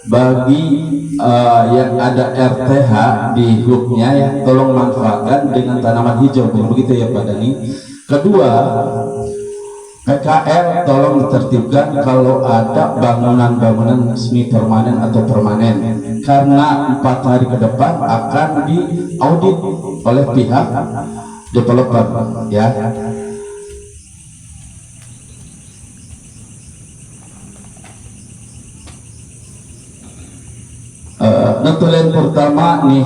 bagi yang ada RTH di hubnya ya, tolong manfaatkan dengan tanaman hijau, begitu ya Pak Dani. Kedua, PKL tolong ditertibkan kalau ada bangunan-bangunan semi permanen atau permanen, karena 4 hari ke depan akan diaudit oleh pihak developer ya. Notulen pertama nih,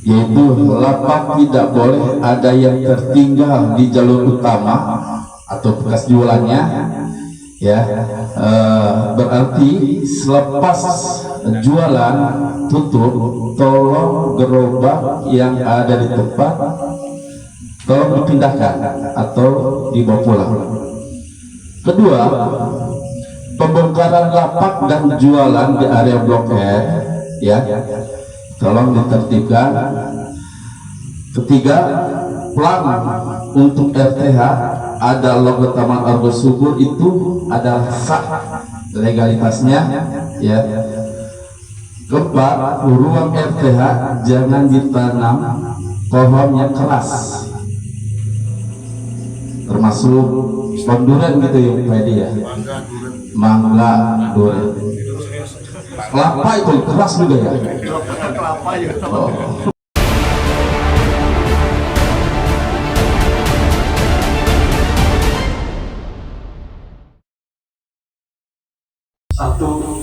yaitu lapak tidak boleh ada yang tertinggal di jalur utama atau bekas jualannya ya. Berarti selepas jualan tutup, tolong gerobak yang ada di tempat tolong dipindahkan atau dibawa pulang. Kedua, pembongkaran lapak dan jualan di area Blok R ya, tolong ditertibkan. Ketiga, plan untuk RTH ada logo Taman Argo Subur itu adalah sah legalitasnya ya. Keempat, ruang RTH jangan ditanam pohon yang keras, termasuk ponduran gitu ya Pak Edi ya, mangga, durian, kelapa itu keras juga ya. Oh. Satu,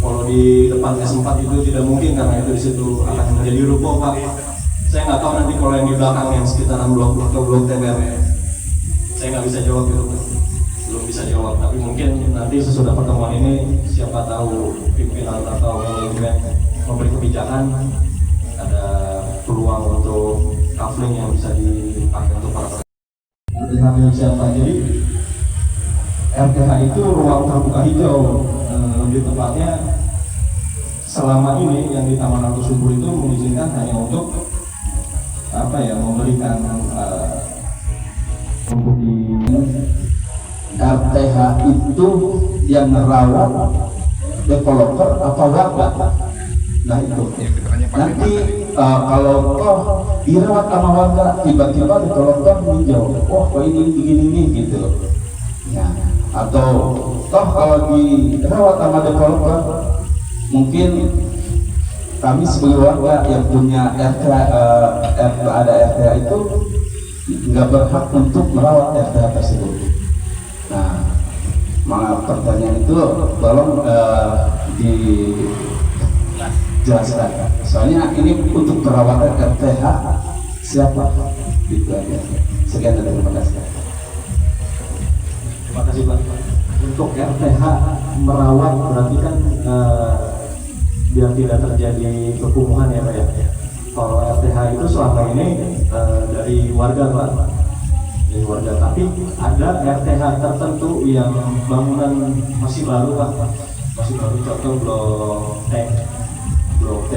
kalau di depan S4 itu tidak mungkin karena itu di situ akan menjadi ruko Pak. Saya nggak tahu nanti kalau yang di belakang yang sekitaran blok atau blok TBR, saya nggak bisa jawab itu, belum bisa jawab. Tapi mungkin nanti sesudah pertemuan ini siapa tahu pimpinan atau manajemen memberi kebijakan, ada peluang untuk coupling yang bisa dipakai untuk para dengan siapa. Jadi RTH itu ruang terbuka hijau, lebih tepatnya selama ini yang di Taman Argo Subur itu mengizinkan hanya untuk memberikan untuk di RTH itu yang merawat developer apa warga? Nah itu nanti kalau dirawat sama warga, tiba-tiba developer hijau, oh ini begini nih gitu ya. Atau kalau dirawat sama developer, mungkin kami sebagai warga yang punya ada RTH itu nggak berhak untuk merawat RTH tersebut. Nah, pertanyaan itu tolong dijelaskan. Soalnya ini untuk perawatan RTH siapa? Itu aja. Sekian dan terima kasih. Terima kasih Pak. Untuk RTH merawat berarti kan biar tidak terjadi kekumuhan ya Pak ya. Kalau RTH itu selama ini dari warga Pak, dari warga. Tapi ada RTH tertentu yang bangunan masih baru Pak, masih baru, contoh blok T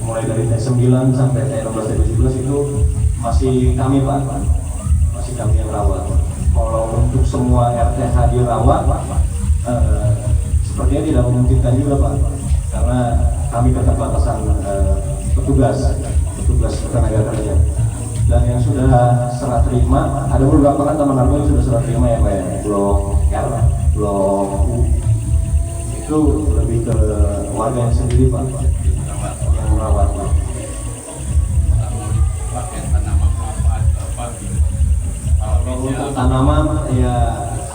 mulai dari T9 sampai T16 T17 itu masih kami Pak, masih kami yang rawat. Kalau untuk semua RTH dirawat, sepertinya tidak memungkinkan juga Pak, karena kami keterbatasan petugas tenaga kerja. Dan yang sudah serah terima, ada beberapa kan Taman Argo yang sudah serah terima ya Pak ya, blok R, blok U, itu lebih ke warga yang sendiri Pak, yang merawat Pak. Untuk tanaman ya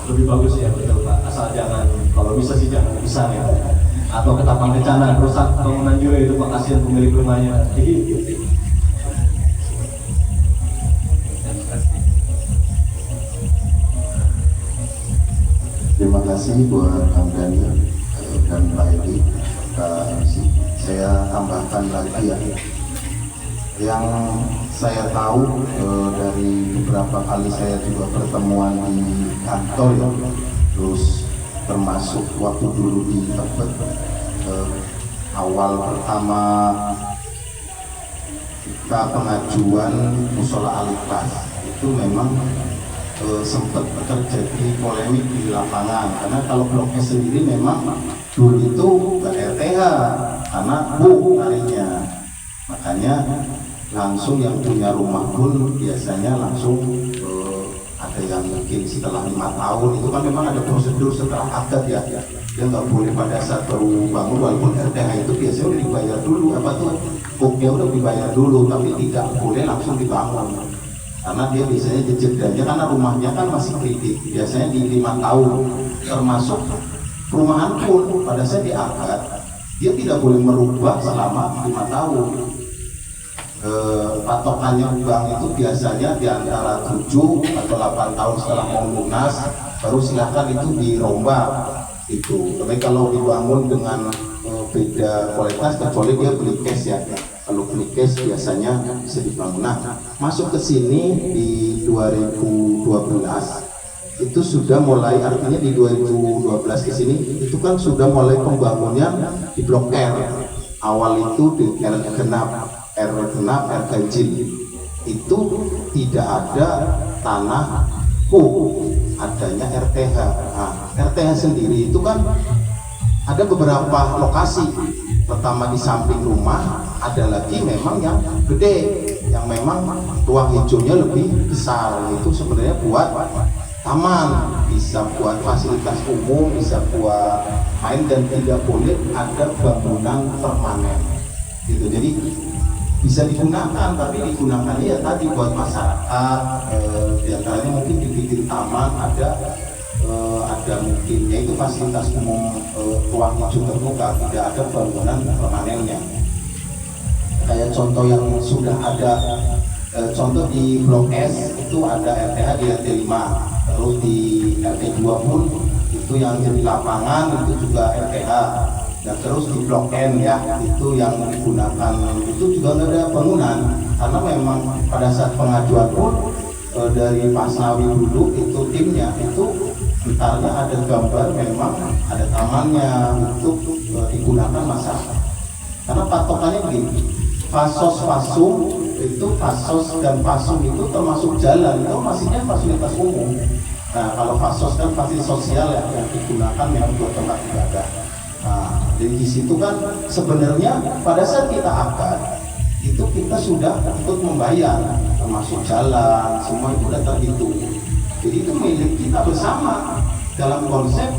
lebih bagus ya betul Pak, asal jangan, kalau bisa sih jangan pisang ya, atau ketapang kencana rusak bangunan juga itu Pak, kasihan pemilik rumahnya. Jadi terima kasih buat Kang Dani dan Pak Edi. Saya tambahkan lagi ya, yang saya tahu dari beberapa kali saya juga pertemuan di kantor ya, terus termasuk waktu dulu di Tebet, awal pertama kita pengajuan musola alitas itu memang sempat terjadi polemik di lapangan, karena kalau Blok S sendiri memang dulu itu ke RTH karena Bu tariknya, makanya langsung yang punya rumah pun biasanya langsung ada yang mungkin setelah 5 tahun itu kan memang ada prosedur setelah akad ya, dia nggak boleh pada saat baru bangun, walaupun RTH itu biasanya udah dibayar dulu, apa tuh booknya udah dibayar dulu, tapi tidak boleh langsung dibangun karena dia biasanya jedanya, karena rumahnya kan masih kredit, biasanya di 5 tahun, termasuk perumahan pun pada saat diangkat dia tidak boleh merubah selama 5 tahun. Patokannya bank itu biasanya di antara 7 atau 8 tahun setelah mau lunas baru silakan itu dirombak itu. Tapi kalau dibangun dengan beda kualitas, kecuali dia beli cash ya. Kalau beli cash biasanya bisa dibangun. Nah, masuk ke sini di 2012 itu sudah mulai, artinya di 2012 ke sini itu kan sudah mulai pembangunan di Blok R. Awal itu di R genap, R ganjil itu tidak ada tanah adanya RTH. Nah, RTH sendiri itu kan ada beberapa lokasi, pertama di samping rumah, ada lagi memang yang gede, yang memang ruang hijaunya lebih besar, itu sebenarnya buat taman, bisa buat fasilitas umum, bisa buat main, dan tidak boleh ada bangunan permanen gitu. Jadi bisa digunakan, tapi digunakannya ya tadi buat masyarakat, diantaranya mungkin di pinggir taman ada mungkin yaitu fasilitas umum, ruang hijau terbuka, tidak ada bangunan permanennya. Kayak contoh yang sudah ada, contoh di Blok S itu ada RTH di RT 5, terus di RT 2 pun itu yang jadi lapangan itu juga RTH. Dan terus di Blok N ya, itu yang digunakan itu juga nggak ada bangunan, karena memang pada saat pengajuan pun dari Pak Sawi dulu itu timnya itu bentarnya ada gambar memang ada tamannya untuk digunakan masyarakat. Karena patokannya begini, fasos fasum itu, fasos dan fasum itu termasuk jalan, itu maksudnya fasilitas umum. Nah, kalau fasos kan fasilitas sosial ya, yang digunakan memang buat tempat ibadah. Nah, dari di situ kan sebenarnya pada saat kita akad itu kita sudah ikut membayar, termasuk jalan, semua itu udah terhitung. Jadi itu milik kita bersama, dalam konsep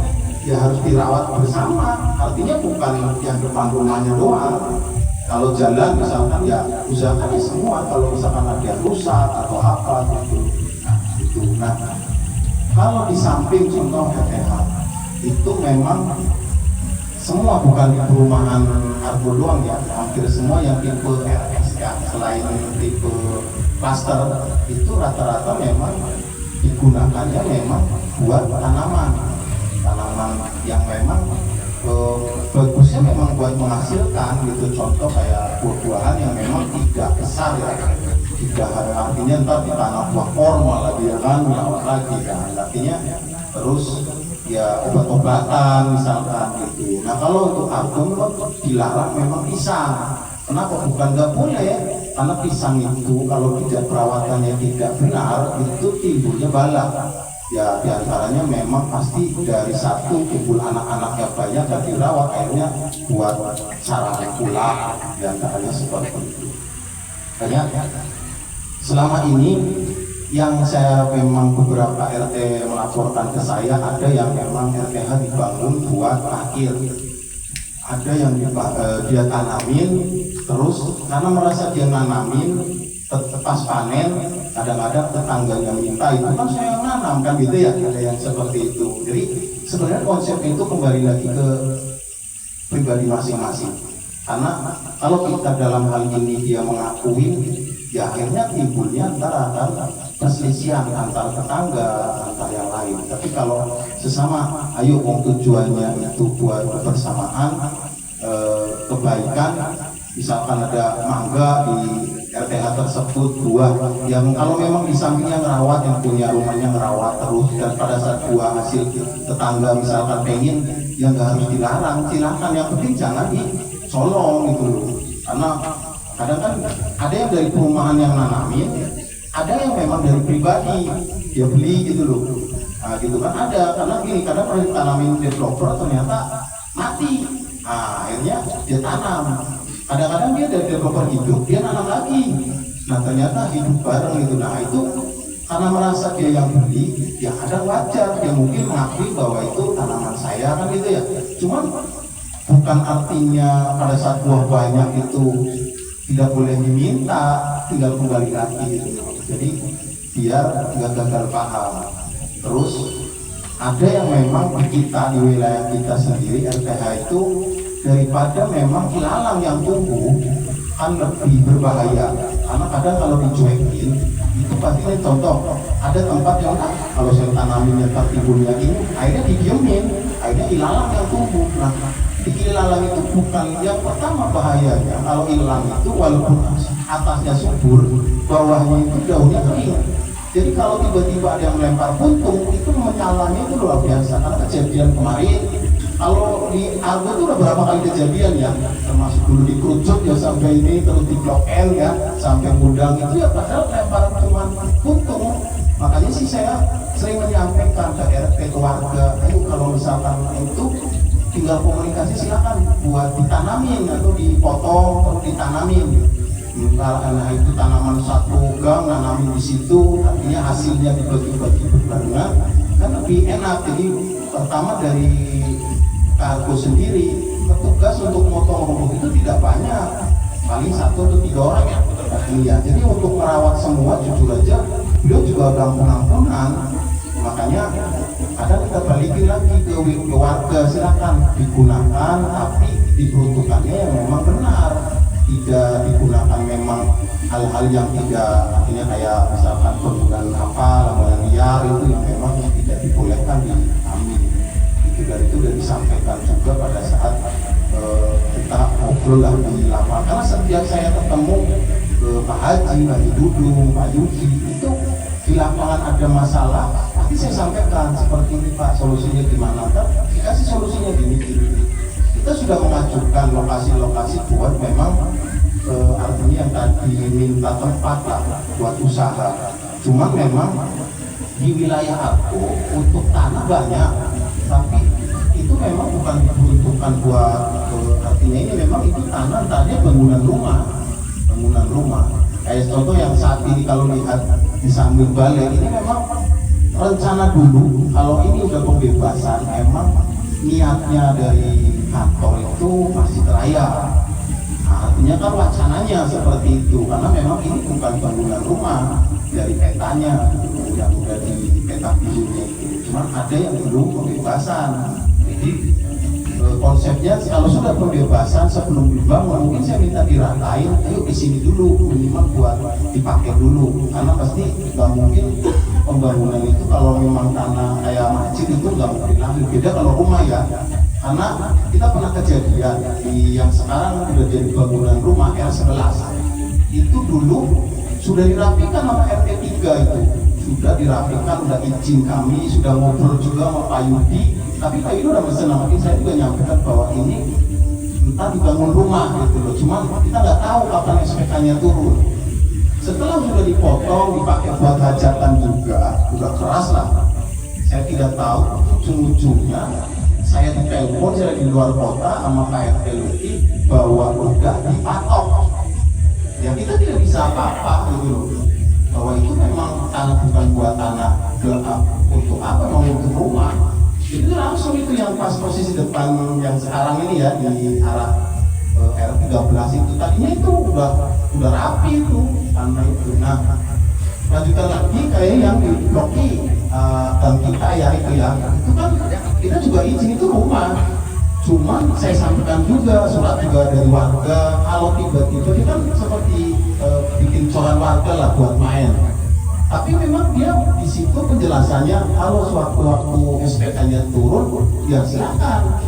ya harus dirawat bersama, artinya bukan yang depan rumahnya doang. Kalau jalan misalkan ya usahakan ya semua, kalau misalkan ada yang rusak atau apa gitu. Nah, itu. Nah, kalau di samping contoh RTH itu memang semua, bukan di perumahan Argo doang ya, hampir semua yang tipe RS ya, selain tipe cluster itu rata-rata memang digunakannya memang buat tanaman yang memang bagusnya memang buat menghasilkan gitu. Contoh kayak buah-buahan yang memang tidak besar ya, tidak artinya ntar ditanam buah formal lagi ya kan, merawat lagi kan, artinya terus ya obat-obatan misalkan gitu. Nah, kalau untuk argon dilarang memang pisang. Kenapa? Bukan nggak boleh, karena pisang itu kalau tidak perawatannya tidak benar itu timbulnya bala. Ya diantaranya memang pasti dari satu timbul anak-anaknya banyak dan dirawat, akhirnya buat sarana pula, diantaranya seperti itu. Banyak. Selama ini yang saya memang beberapa RT melaporkan ke saya, ada yang memang RTH dibangun buat parkir, ada yang dia tanamin terus karena merasa dia nanamin pas panen, kadang-kadang tetangganya minta itu kan saya yang nanam kan gitu ya, ada yang seperti itu. Jadi sebenarnya konsep itu kembali lagi ke pribadi masing-masing, karena kalau kita dalam hal ini dia mengakui, ya akhirnya timbulnya antara perselisihan antar tetangga, antar yang lain. Tapi kalau sesama, ayo tujuannya itu buat kebersamaan, kebaikan, misalkan ada mangga di RTH tersebut buah, yang kalau memang di sampingnya ngerawat, yang punya rumahnya ngerawat terus, dan pada saat buah hasil tetangga misalkan pengen, yang nggak harus dilarang, silakan, yang penting jangan dicolong gitu loh. Karena kadang kan ada yang dari perumahan yang nanamin, Ada yang memang dari pribadi dia beli gitu loh. Nah, gitu kan ada, karena gini, kadang pernah ditanamin developer ternyata mati. Nah, akhirnya dia tanam. Kadang-kadang dia dari developer hidup, dia nanam lagi. Nah, ternyata hidup bareng gitu. Nah, itu karena merasa dia yang beli, ya kadang wajar, dia mungkin mengakui bahwa itu tanaman saya kan gitu ya. Cuman bukan artinya pada saat buah banyak itu tidak boleh diminta, tinggal kembali lagi gitu. Jadi biar nggak gagal paham. Terus ada yang memang di kita, di wilayah kita sendiri, RPH itu daripada memang ilalang yang tumbuh kan lebih berbahaya, karena kadang kalau dicuekin itu pasti ini contoh, ada tempat yang kalau saya tanaminnya tertimbunnya ini akhirnya didiemin, akhirnya ilalang yang tumbuh. Nah, di ilalang itu bukan yang pertama bahayanya, kalau ilalang itu walaupun atasnya subur, bawahnya itu daunnya kering. Jadi kalau tiba-tiba ada yang melempar puntung, itu menyalahnya itu luar biasa. Karena kejadian kemarin, kalau di Argo itu udah berapa kali kejadian ya, termasuk dulu di Kerucut ya sampai ini, terus di Blok L ya, sampai Gudang itu ya padahal lemparan cuma puntung. Makanya sih saya sering menyampaikan ke RT, ke warga, ayo kalau misalkan itu tinggal komunikasi silakan buat ditanamin atau dipotong atau ditanamin. Karena itu tanaman satu gang nanamin di situ, artinya hasilnya dibagi-bagi berbarengan kan lebih enak. Jadi pertama dari Argo sendiri, petugas untuk motong rumput itu tidak banyak, paling 1 atau 3 orang ya. Iya, jadi untuk merawat semua jujur aja beliau juga ampun-ampunan. Makanya kadang kita balikin lagi ke warga, silakan digunakan tapi diperuntukannya yang memang benar, tidak digunakan memang hal-hal yang tidak, artinya kayak misalkan penggunaan lambangan liar itu yang memang tidak dibolehkan diambil. Itu dari itu sudah disampaikan juga pada saat kita ngobrol lah di lapangan. Karena setiap saya ketemu Pak Haji, Pak Dudung, Pak Yuki, itu di lapangan ada masalah, pasti saya sampaikan seperti ini Pak, solusinya gimana? Kan dikasih solusinya gini. Kita sudah mengajukan lokasi-lokasi buat memang artinya yang tadi minta tempat lah buat usaha. Cuma memang di wilayah Argo untuk tanah banyak, tapi itu memang bukan diperuntukkan buat artinya ini memang itu tanahnya bangunan rumah. Kayak contoh yang saat ini kalau lihat di samping balai ini memang rencana dulu kalau ini udah pembebasan emang niatnya dari kantor itu masih teraya. Nah, artinya kan wacananya seperti itu karena memang ini bukan bangunan rumah dari petanya yang udah di peta birunya itu. Cuma ada yang belum pembebasan. Jadi konsepnya kalau sudah pembebasan sebelum dibangun mungkin saya minta diratain, ayo di sini dulu minimal buat dipakai dulu karena pasti nggak mungkin pembangunan itu kalau memang tanah kayak masjid itu nggak mungkin diambil. Beda kalau rumah ya, karena kita pernah kejadian di yang sekarang sudah jadi bangunan rumah R11 itu dulu sudah dirapikan sama RT 3 itu, sudah dirapikan, udah izin kami, sudah ngobrol juga sama Pak Yudi, tapi Pak Yudi udah mesen sama saya juga nyampaikan bahwa ini entah dibangun rumah gitu loh, cuma kita nggak tahu kapan SPK-nya turun. Setelah sudah dipotong, dipakai buat hajatan juga, udah keras lah. Saya tidak tahu ujung-ujungnya saya ditelepon, saya di luar kota sama Pak RT Luti bahwa udah dipatok. Ya kita tidak bisa apa-apa gitu loh. Bahwa itu memang tanah bukan buat tanah gelap untuk apa, mau untuk rumah. Itu langsung itu yang pas posisi depan yang sekarang ini ya di arah R13 itu tadinya itu udah rapi itu tanah itu. Nah lanjutan lagi kayak yang di Blok dan kita ya itu kan kita juga izin itu rumah. Cuman saya sampaikan juga surat juga dari warga kalau tiba-tiba dia kan seperti bikin coran warga lah buat main. Tapi memang dia di situ penjelasannya kalau sewaktu-waktu SPK-nya turun, ya silakan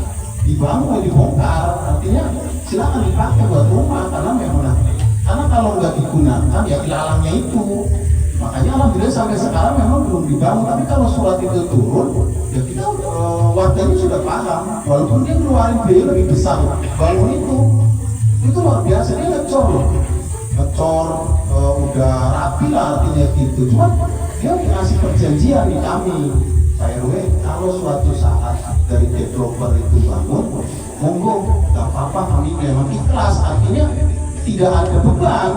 dibangun, dibongkar. Artinya silakan dipakai buat rumah karena memang karena kalau nggak digunakan ya ilalangnya itu. Makanya alhamdulillah sampai sekarang memang belum dibangun. Tapi kalau surat itu turun, ya kita warganya sudah paham. Walaupun dia ngeluarin biaya lebih besar bangun itu luar biasa, dia ngecor cor, udah rapi lah artinya gitu. Cuma dia ngasih perjanjian nih kami, Pak RW, kalau suatu saat dari developer itu bangun, monggo, gak apa-apa, kami memang ikhlas. Artinya tidak ada beban.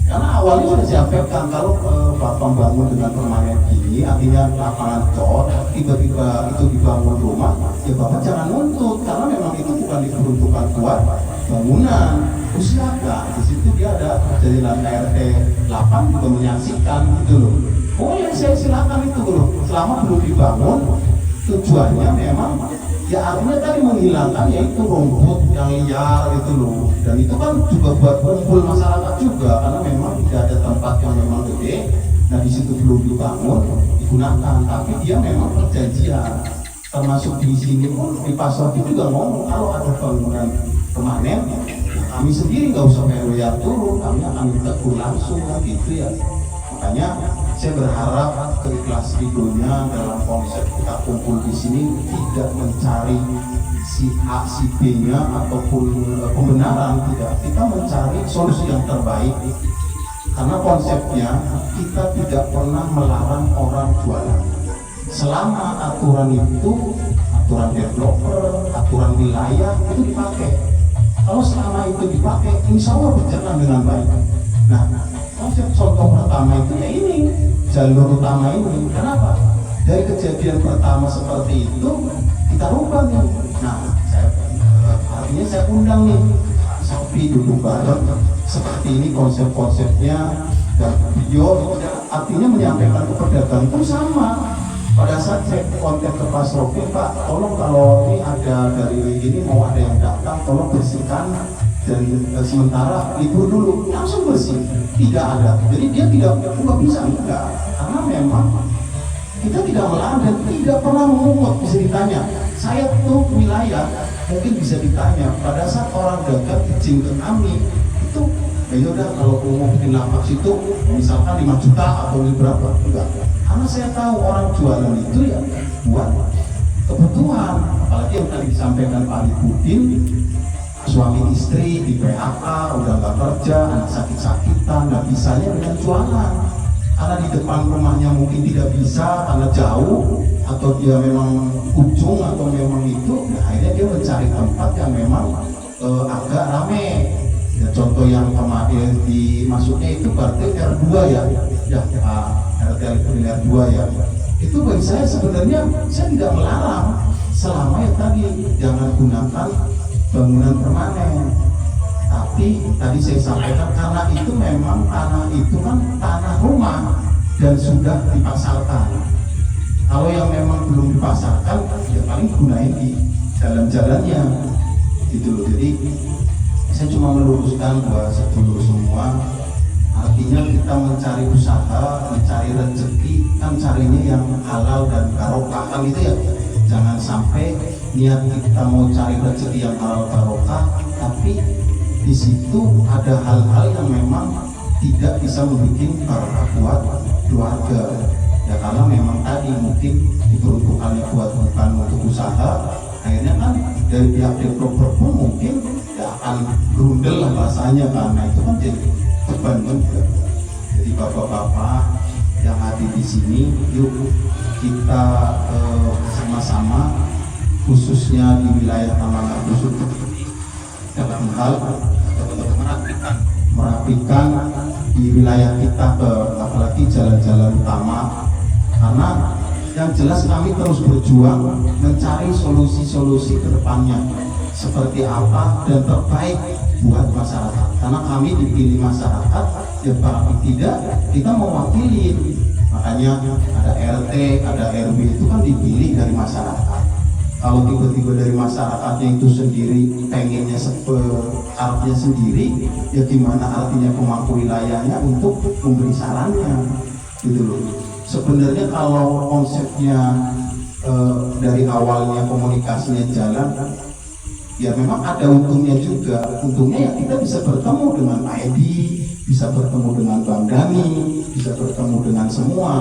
Karena awalnya sudah disampaikan kalau Bapak bangun dengan permanen ini, artinya lapangan cor, tiba-tiba itu dibangun rumah, ya Bapak jangan nuntut, karena memang itu bukan diperuntukkan buat bangunan. Silakan, di situ dia ada perjalanan RT 8 juga menyaksikan gitu loh. Oh ya saya silakan itu loh, selama belum dibangun, tujuannya memang ya artinya tadi menghilangkan yaitu rumput yang liar gitu loh. Dan itu kan juga buat kumpul masyarakat juga, karena memang tidak ada tempat yang memang gede. Nah di situ belum dibangun digunakan, tapi dia memang perjanjian. Termasuk di sini pun di pasar itu juga ngomong kalau ada bangunan permanen, kami sendiri nggak usah RW yang turun, kami akan tegur langsung kan gitu ya. Makanya saya berharap keikhlas ridhonya dalam konsep kita kumpul di sini tidak mencari si A si B-nya ataupun pembenaran, tidak. Kita mencari solusi yang terbaik. Karena konsepnya kita tidak pernah melarang orang jualan. Selama aturan itu, aturan developer, aturan wilayah itu dipakai. Kalau selama itu dipakai, insya Allah berjalan dengan baik. Nah, konsep contoh pertama itu ya ini, jalur utama ini. Kenapa? Dari kejadian pertama seperti itu, kita rubah nih. Nah, artinya saya undang nih, Sofi duduk bareng, seperti ini konsep-konsepnya, dan beliau artinya menyampaikan ke pedagang pun sama. Pada saat saya kontak ke Pak Sofi, Pak, tolong kalau ini ada dari ini mau ada yang datang, tolong bersihkan dan sementara libur dulu, langsung bersih, tidak ada. Jadi dia tidak bisa enggak, karena memang kita tidak melarang dan tidak pernah memungut. Bisa ditanya, saya tuh wilayah mungkin bisa ditanya pada saat orang gagal izin ke kami itu, ya udah kalau mau bikin lapak situ misalkan 5 juta atau berapa, enggak. Karena saya tahu orang jualan itu ya buat kebutuhan, apalagi yang tadi disampaikan Pak Alipudin, suami istri di PHK, udah nggak kerja, anak sakit-sakitan, nggak bisanya dengan jualan. Karena di depan rumahnya mungkin tidak bisa karena jauh, atau dia memang ujung atau memang itu, nah akhirnya dia mencari tempat yang memang agak rame. Ya, contoh yang kemarin dimasuknya itu berarti R2 ya RT R2 ya. Itu bagi saya sebenarnya saya tidak melarang selama ya tadi jangan gunakan bangunan permanen. Tapi tadi saya sampaikan karena itu memang tanah itu kan tanah rumah dan sudah dipasarkan. Kalau yang memang belum dipasarkan ya paling gunain di jalan-jalannya gitu loh. Jadi saya cuma meluruskan buat sedulur semua, artinya kita mencari usaha, mencari rezeki kan carinya yang halal dan barokah kan itu ya. Jangan sampai niat kita mau cari rezeki yang halal barokah, tapi di situ ada hal-hal yang memang tidak bisa membuat barokah buat keluarga. Ya karena memang tadi mungkin diperuntukannya buat bukan untuk usaha, akhirnya kan dari pihak developer pun mungkin ya akan grundel lah rasanya, karena itu kan jadi beban juga. Jadi bapak-bapak yang hadir di sini, yuk kita sama-sama khususnya di wilayah Taman Kusut dalam hal merapikan di wilayah kita, apalagi jalan-jalan utama, karena yang jelas kami terus berjuang mencari solusi-solusi ke depannya seperti apa dan terbaik buat masyarakat, karena kami dipilih masyarakat ya paling tidak kita mewakili. Makanya ada RT, ada RW itu kan dipilih dari masyarakat. Kalau tiba-tiba dari masyarakatnya itu sendiri pengennya artinya sendiri, ya gimana artinya pemangku wilayahnya untuk memberi sarannya gitu loh. Sebenarnya kalau konsepnya dari awalnya komunikasinya jalan, ya memang ada untungnya juga. Untungnya ya kita bisa bertemu dengan Pak Edi, bisa bertemu dengan Bang Dani, bisa bertemu dengan semua.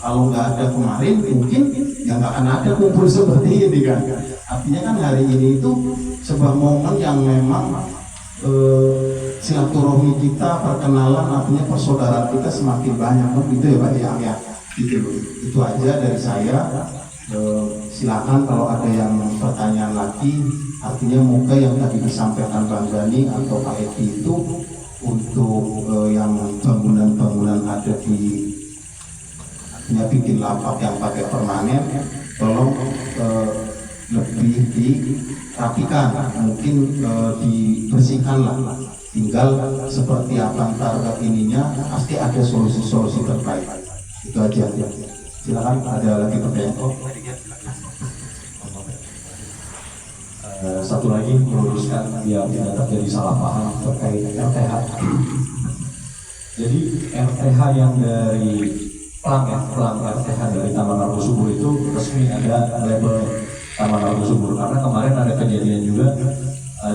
Kalau nggak ada kemarin mungkin ya nggak akan ada kumpul seperti ini kan. Artinya kan hari ini itu sebuah momen yang memang silaturahmi kita, perkenalan, artinya persaudaraan kita semakin banyak, kan gitu ya Pak ya. Gitu. Itu aja dari saya. Silakan kalau ada yang pertanyaan lagi, artinya moga yang tadi disampaikan Bang Gani atau Pak Edi itu untuk yang bangunan-bangunan ada di artinya bikin lapak yang pakai permanen, tolong lebih dirapikan, mungkin dibersihkan lah. Tinggal seperti apa ntar ininya, pasti ada solusi-solusi terbaik. Itu aja. Silakan, ada lagi pertanyaan. Satu lagi meluruskan biar tidak terjadi salah paham terkait RTH. Jadi RTH yang dari pelang RTH dari Taman Margo Subur itu resmi ada label Taman Margo Subur, karena kemarin ada kejadian juga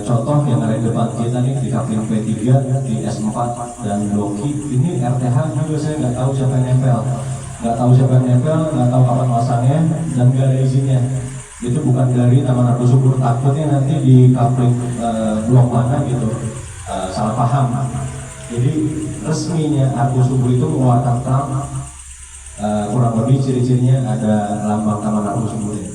contoh yang ada di depan kita nih di Kapling P3 di S4 dan Loki ini RTH juga saya nggak tahu siapa yang nempel, nggak tahu kapan masangnya dan nggak ada izinnya. Itu bukan dari Taman Margo Subur, takutnya nanti di Kapling blok mana gitu salah paham. Jadi resminya Margo Subur itu mengeluarkan terang, kurang lebih ciri-cirinya ada lambang Taman Margo Subur ya.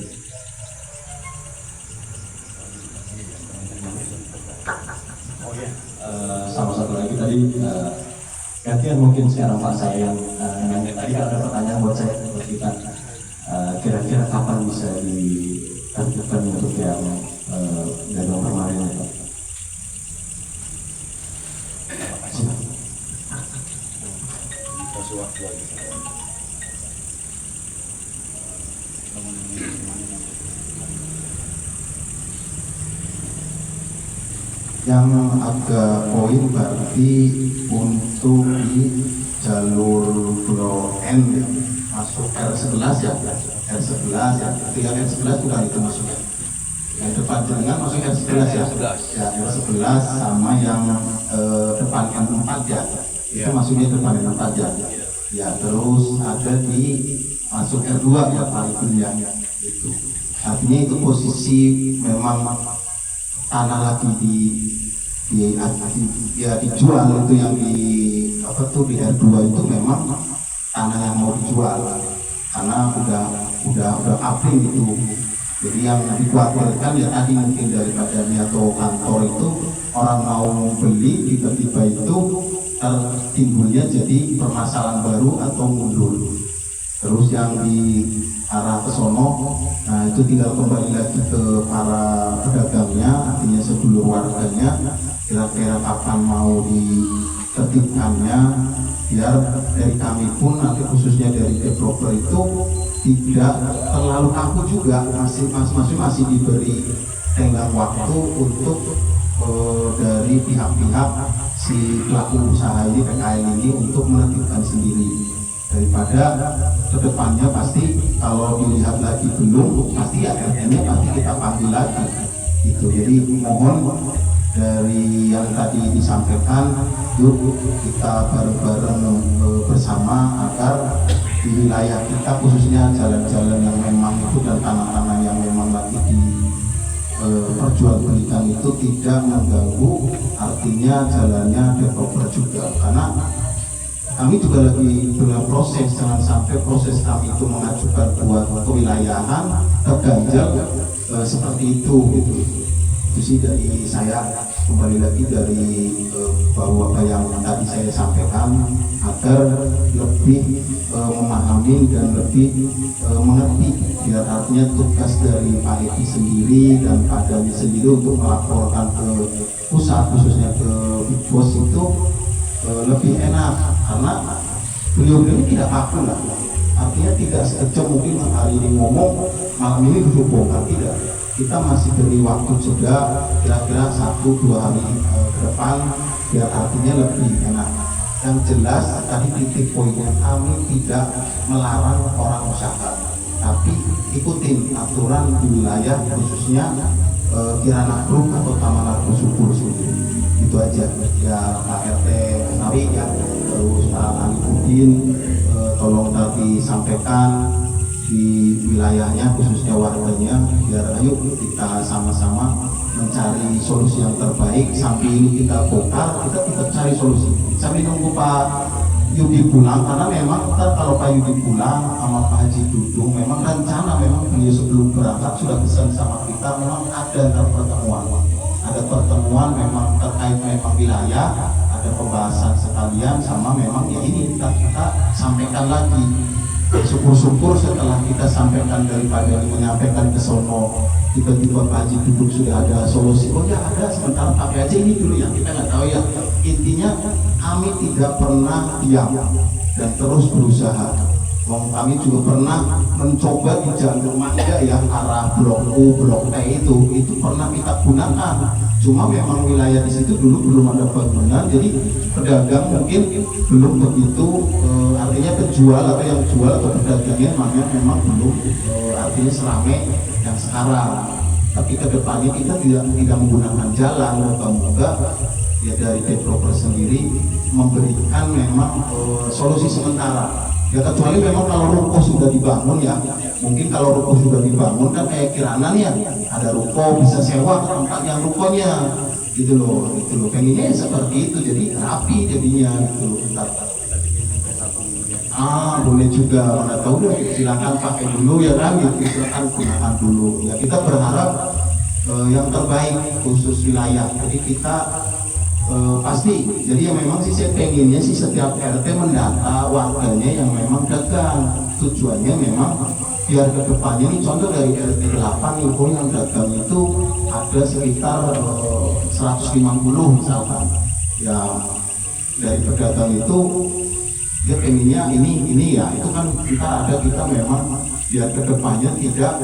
Sama satu lagi tadi gantian mungkin sekarang Pak saya yang tadi ada pertanyaan buat saya buat kita, kira-kira kapan bisa ditentukan untuk yang dagang permanen ya Pak? Kasih waktu lagi. Yang agak poin berarti untuk di jalur Blok N ya, masuk R11 ya, R11 ya, itu yang R11 bukan itu masuknya. Yang depan jaringan masuk R11 ya, ya R11 sama yang depan N4 ya, itu masuknya depan N4 ya. Ya terus ada di masuk R2 ya Pak itu ya, itu. Artinya itu posisi memang tanah lagi dijual, itu yang di apa tuh di R2 itu memang tanah yang mau dijual karena udah kapling itu. Jadi yang dikhawatirkan ya tadi mungkin daripada atau kantor itu orang mau beli tiba-tiba itu timbulnya jadi permasalahan baru atau mundur. Terus yang di arah ke sono, nah itu tinggal kembali lagi ke para pedagangnya, artinya sedulur warganya, kira-kira kapan mau ditertibkannya, biar dari kami pun nanti khususnya dari developer itu tidak terlalu kaku juga, masih diberi tenggang waktu untuk dari pihak-pihak si pelaku usaha ini, PKL ini untuk menertibkan sendiri. Daripada kedepannya pasti kalau dilihat lagi belum, pasti ya RT-nya pasti kita panggil lagi gitu. Jadi mohon dari yang tadi disampaikan, yuk kita bareng-bareng bersama agar di wilayah kita khususnya jalan-jalan yang memang itu dan tanah-tanah yang memang lagi di perjualbelikan itu tidak mengganggu, artinya jalannya developer juga, karena kami juga lagi dalam proses, jangan sampai proses kami itu mengajukan buat kewilayahan terganjal seperti itu gitu. Itu sih dari saya, kembali lagi dari bahwa yang tadi saya sampaikan agar lebih memahami dan lebih mengerti, biar artinya tugas dari Pak Edi sendiri dan Pak Dani sendiri untuk melaporkan ke pusat khususnya ke Big Boss itu lebih enak, karena beliau ini tidak kaku lah, artinya tidak sekejap mungkin hari ini ngomong malam ini berhubungan, tidak. Kita masih beri waktu juga kira-kira 1-2 hari ke depan biar artinya lebih enak. Yang jelas tadi titik poinnya, kami tidak melarang orang usaha, tapi ikutin aturan di wilayah khususnya Kirana Group atau Taman Margo Subur itu aja ya. Pak RT Nawi ya, terus Pak Alipudin tolong tadi sampaikan di wilayahnya khususnya warganya, biar ayo kita sama-sama mencari cari solusi yang terbaik. Sampai ini kita bongkar, kita tetap cari solusi sambil nunggu Pak Yudi pulang, karena memang ntar kalau Pak Yudi pulang sama Pak Haji Dudung, memang rencana memang beliau sebelum berangkat sudah pesan sama kita, memang ada ntar pertemuan memang terkait memang wilayah, ada pembahasan sekalian sama memang ya ini kita sampaikan lagi. Syukur-syukur setelah kita sampaikan daripada menyampaikan ke sono, tiba-tiba Pak Haji Duduk sudah ada solusi. Oh ya ada, sementara pakai aja ini dulu ya, kita nggak tahu ya. Intinya kami tidak pernah diam dan terus berusaha. Kami juga pernah mencoba di Jalur Mangga ya, arah Blok U, Blok T itu pernah kita gunakan. Cuma memang wilayah di situ dulu belum ada bangunan, jadi pedagang mungkin belum begitu, artinya penjual atau yang jual atau pedagangnya memang belum artinya seramai yang sekarang. Tapi kedepannya kita tidak menggunakan jalan, moga-moga ya dari developer sendiri memberikan memang solusi sementara. Ya kecuali memang kalau ruko sudah dibangun ya, mungkin kalau ruko sudah dibangun kan kayak Kiranan ya, ada ruko bisa sewa ke tempat yang rukonya, gitu loh. Pengennya seperti itu, jadi rapi jadinya gitu loh. Boleh juga, mana tahu deh, silakan pakai dulu ya kan, gitu, silakan gunakan dulu. Ya kita berharap yang terbaik khusus wilayah. Jadi kita pasti, jadi yang memang sih saya pengennya sih setiap RT mendata warganya yang memang dagang. Tujuannya memang biar ke depannya nih, contoh dari RT 8 nih, yang dagang itu ada sekitar 150 misalkan. Ya dari pedagang itu dia pengennya ini ya, itu kan kita memang biar ke depannya tidak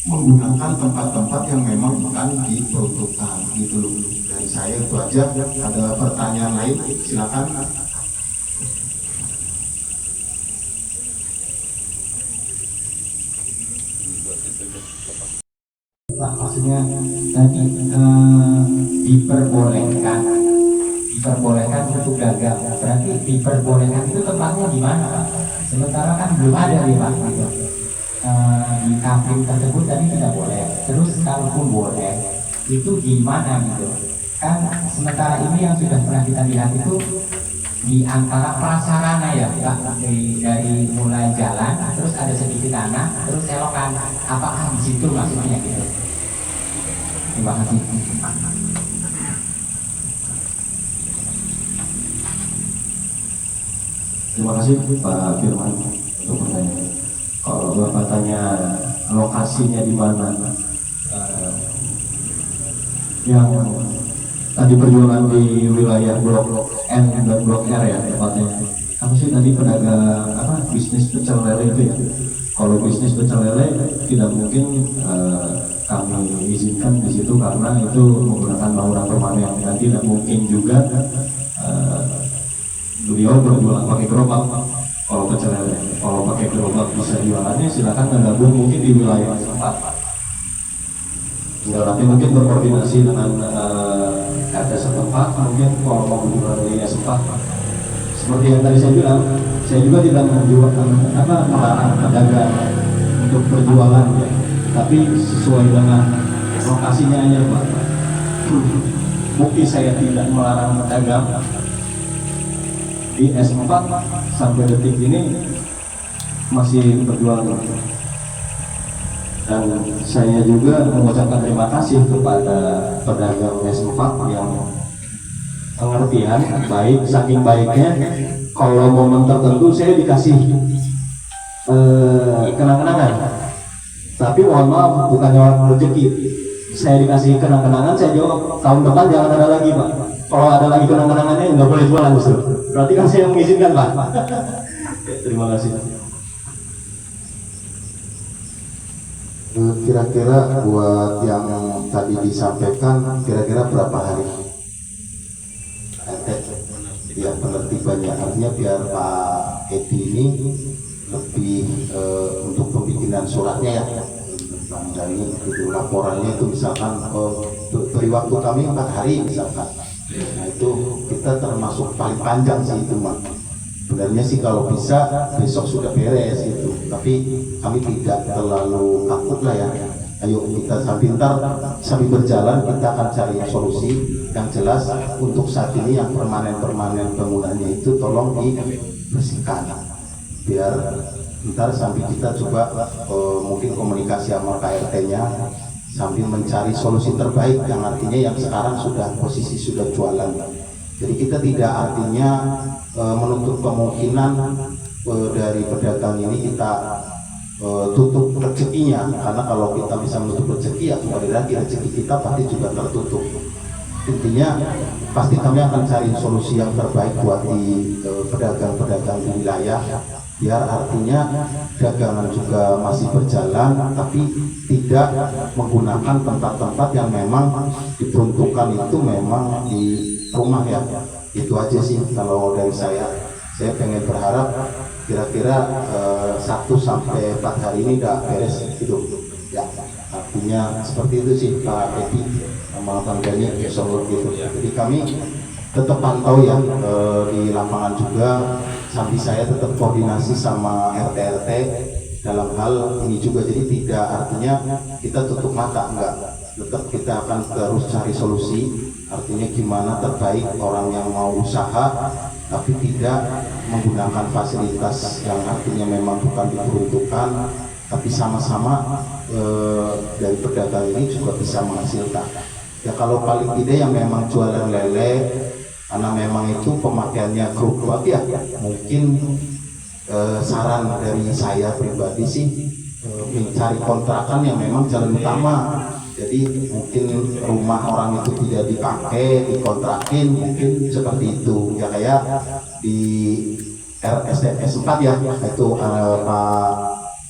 menggunakan tempat-tempat yang memang bukan diperuntukkan, gitu loh. Dari saya itu aja. Ada pertanyaan lain silakan. Pak, maksudnya tadi diperbolehkan untuk dagang, berarti diperbolehkan itu tempatnya di mana Pak? Sementara kan belum ada nih Pak gitu. Di kampung tersebut tadi tidak boleh, terus kalaupun boleh itu di mana gitu kan? Sementara ini yang sudah pernah kita lihat itu di antara prasarana ya Pak, dari mulai jalan terus ada sedikit tanah terus selokan, apakah di situ maksudnya gitu? Terima kasih. Terima kasih Pak Firman untuk pertanyaan. Kalau Bapak tanya lokasinya di mana, yang tadi perjuangan di wilayah Blok N dan Blok R ya tepatnya. Apa sih tadi pedagang bisnis pecel lele itu ya? Kalau bisnis pecel lele tidak mungkin kami izinkan di situ karena itu menggunakan bangunan permanen, dan tidak mungkin juga beliau berjualan pakai gerobak. Kalau pecel lele, kalau pakai gerobak bisa jualannya, silakan menggabung mungkin di wilayah setempat. Tinggal nanti mungkin berkoordinasi dengan RT setempat, mungkin kalau mau hubungan wilayah setempat. Seperti yang tadi saya bilang, saya juga tidak melarang pedagang untuk berjualan ya, tapi sesuai dengan lokasinya aja Pak. Bukti saya tidak melarang pedagang di S4 sampai detik ini masih berjualan. Dan saya juga mengucapkan terima kasih kepada pedagang S4 yang pengertian baik, saking baiknya kalau momen tertentu saya dikasih kenang-kenangan. Tapi mohon maaf, bukannya orang rezeki, saya dikasih kenang-kenangan, saya jawab tahun depan jangan ada lagi Pak. Kalau ada lagi kenang-kenangannya nggak boleh jualan justru. Berarti kan saya yang mengizinkan Pak. Terima kasih. Kira-kira buat yang tadi disampaikan, kira-kira berapa hari? Ya penertibannya, artinya biar Pak Edi ini lebih untuk pembikinan suratnya ya, dari itu laporannya itu misalkan beri waktu kami 4 hari misalkan. Nah itu kita termasuk paling panjang sih itu Mak. Sebenarnya sih kalau bisa besok sudah beres itu, tapi kami tidak terlalu takut lah ya. ayo kita sambil berjalan kita akan cari solusi yang jelas. Untuk saat ini yang permanen bangunannya itu tolong dibersihkan, biar ntar sambil kita coba mungkin komunikasi sama KRT-nya sambil mencari solusi terbaik, yang artinya yang sekarang posisi sudah jualan. Jadi kita tidak artinya menutup kemungkinan dari pedagang ini kita tutup rezekinya, karena kalau kita bisa menutup rezeki ya kembali lagi rezeki kita pasti juga tertutup. Intinya pasti kami akan cari solusi yang terbaik buat di pedagang-pedagang di wilayah, biar artinya dagangan juga masih berjalan tapi tidak menggunakan tempat-tempat yang memang diperuntukkan itu memang di rumah ya. Itu aja sih kalau dari saya pengen berharap kira-kira 1 sampai 4 hari ini udah beres hidup ya, artinya seperti itu sih Pak Edi sama Bang Dani gitu. Jadi kami tetap pantau ya di lapangan juga, sambil saya tetap koordinasi sama RT dalam hal ini juga. Jadi tidak artinya kita tutup mata, enggak, tetap kita akan terus cari solusi, artinya gimana terbaik orang yang mau usaha tapi tidak menggunakan fasilitas yang artinya memang bukan diperuntukkan, tapi sama-sama dari pedagang ini juga bisa menghasilkan. Ya kalau paling tidak yang memang jualan lele, karena memang itu pemakaiannya gerobak ya, mungkin saran dari saya pribadi sih mencari kontrakan yang memang jalan utama. Jadi mungkin rumah orang itu tidak dipakai, dikontrakin, mungkin seperti itu. Ya kayak di RSDS 4 ya, itu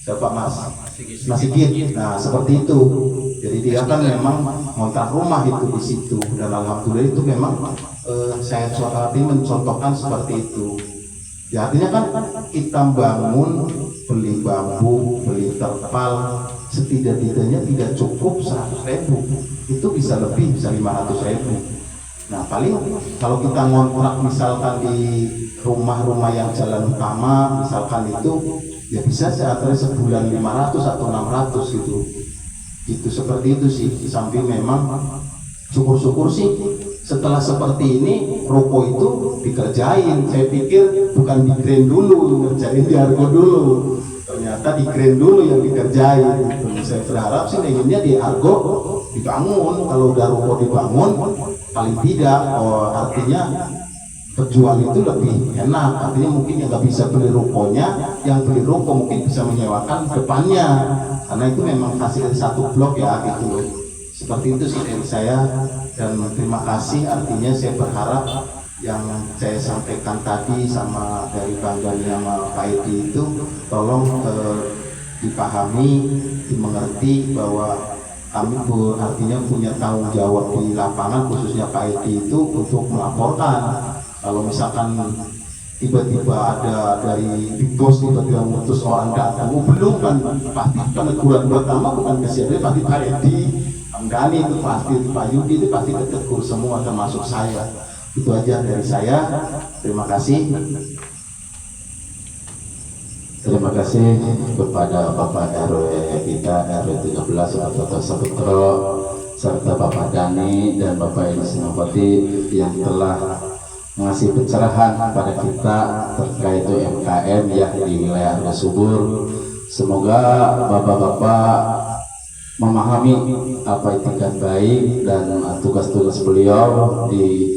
Pak Mas Sigit. Nah seperti itu. Jadi dia kan memang ngontrak rumah itu di situ, dan alhamdulillah itu memang saya mencontohkan seperti itu. Ya artinya kan kita bangun, beli bambu, beli terpal, setidak-tidaknya tidak cukup 100.000, itu bisa lebih, bisa 500.000. Nah paling kalau kita ngontrak misalkan di rumah-rumah yang jalan utama misalkan itu, ya bisa sebulan 500 atau 600 gitu. Itu seperti itu sih. Sampai memang syukur-syukur sih setelah seperti ini ruko itu dikerjain. Saya pikir bukan di grand dulu, ngerjain di Argo dulu, ternyata di grand dulu yang dikerjain. Saya berharap sih inginnya di Argo dibangun. Kalau udah ruko dibangun paling tidak artinya penjual itu lebih enak. Artinya mungkin yang nggak bisa beli rukonya, yang beli ruko mungkin bisa menyewakan depannya, karena itu memang hasil satu blok ya gitu. Seperti itu sih dari saya, dan terima kasih. Artinya saya berharap yang saya sampaikan tadi sama dari Bang Dani sama Pak Edi itu tolong dipahami, dimengerti bahwa kami artinya punya tanggung jawab di lapangan, khususnya Pak Edi itu untuk melaporkan. Kalau misalkan tiba-tiba ada dari Big Boss tiba-tiba mengutus orang datang, belum kan pasti peneguran pertama bukan ke siapa, pasti Pak Edi, Bang Dani itu pasti, Pak Yudi itu pasti ditegur semua termasuk saya. Itu aja dari saya. Terima kasih. Terima kasih kepada Bapak RW kita, RW 13 Bapak Saputro, serta Bapak Dani dan Bapak Edi Sinopati yang telah mengasih pencerahan kepada kita terkait UMKM ya di wilayah Argo Subur. Semoga Bapak-Bapak memahami apa itikat baik dan tugas-tugas beliau di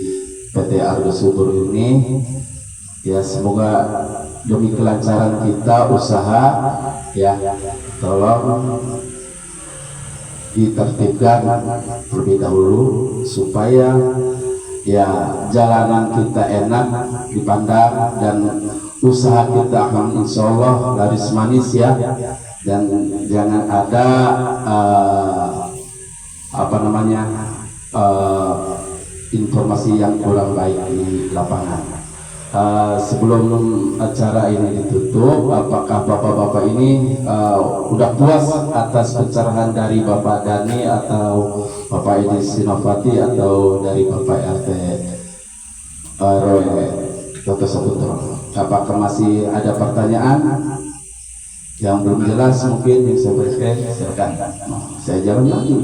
PT Argo Subur ini. Ya semoga demi kelancaran kita usaha ya tolong ditertibkan terlebih dahulu supaya ya jalanan kita enak dipandang dan usaha kita akan insya Allah laris manis ya, dan jangan ada informasi yang kurang baik di lapangan. Sebelum acara ini ditutup, apakah bapak-bapak ini udah puas atas pencerahan dari Bapak Dani atau Bapak Edi Sinopati atau dari Bapak RT RW Dr. Saputro? Apakah masih ada pertanyaan? Yang belum jelas mungkin yang saya berikan, silakan. Saya jalan lagi.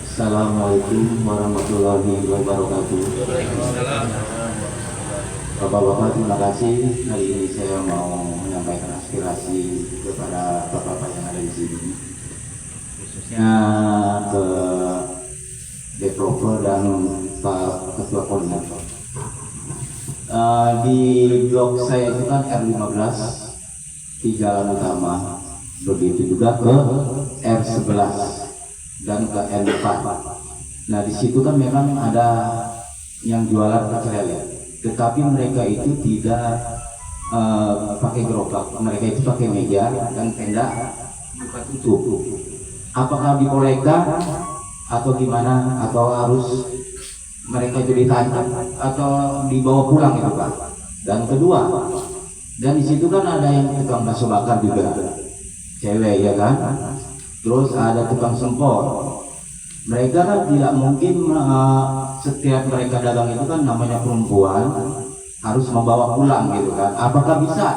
Assalamualaikum warahmatullahi wabarakatuh. Bapak-bapak, terima kasih. Hari ini saya mau menyampaikan aspirasi kepada bapak-bapak yang ada di sini, khususnya ke developer dan Pak Ketua Koordinator. Di blok saya itu kan R15 di jalan utama, begitu juga ke R11 dan ke N4. Nah di situ kan memang ada yang jualan pecel lele, tetapi mereka itu tidak pakai gerobak, mereka itu pakai meja dan tenda buka tutup. Apakah dibolehkan atau gimana, atau harus mereka itu ditangkap atau dibawa pulang itu Pak? Dan kedua, dan di situ kan ada yang tukang bakso bakar juga, cewek ya kan? Terus ada tukang sempor. Mereka kan tidak mungkin setiap mereka dagang itu kan namanya perempuan harus membawa pulang gitu kan. Apakah bisa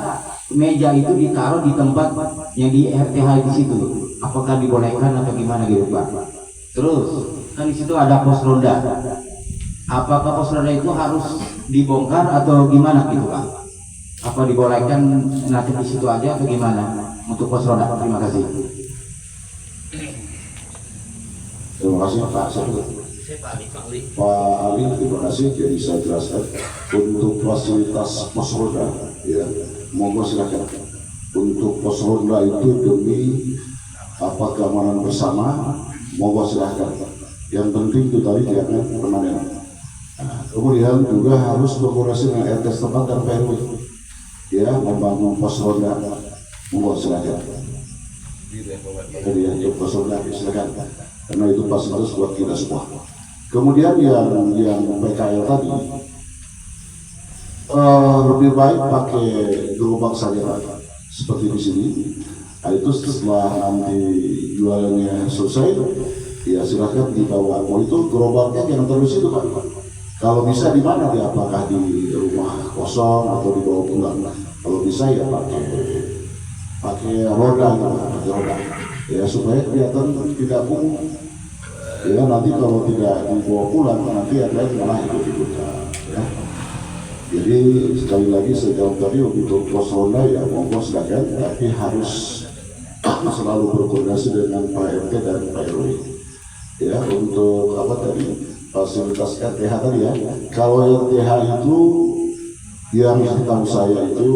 meja itu ditaruh di tempat yang di RTH di situ? Apakah dibolehkan atau gimana gitu Pak? Terus kan di situ ada pos ronda. Apakah pos ronda itu harus dibongkar atau gimana gitu Pak? Apa dibolehkan nanti di situ aja atau gimana untuk pos ronda? Terima kasih. Terima kasih Pak Ali, terima kasih. Jadi saya jelaskan untuk fasilitas pos ronda, ya, monggo silakan. Untuk pos ronda itu demi keamanan bersama, monggo silakan. Yang penting itu tadi jangan permanen. Kemudian juga harus berkoordinasi dengan RT setempat dan PRW, ya, membangun pos ronda, monggo silakan. Jadi ya, pos ronda silakan. Karena itu fasilitas buat kita semua. Kemudian yang PKL tadi lebih baik pakai gerobak saja seperti di sini. Nah, itu setelah nanti jualannya selesai, ya silakan dibawa. Oh itu gerobaknya jangan terus itu Pak. Kalau bisa di mana dia? Apakah di rumah kosong atau dibawa pulang? Kalau bisa ya pakai roda gitu, pakai roda. Ya supaya kelihatan tidak kumuh. Ya nanti kalau tidak dibawa pulang nanti ada yang malah ikut-ikutan. Ya. Jadi sekali lagi sejauh tadi untuk pos ronda ya monggo silakan, tapi harus selalu berkoordinasi dengan Pak RT dan Pak RW. Ya untuk apa tadi fasilitas RTH tadi ya. Kalau RTH itu yang tahu saya itu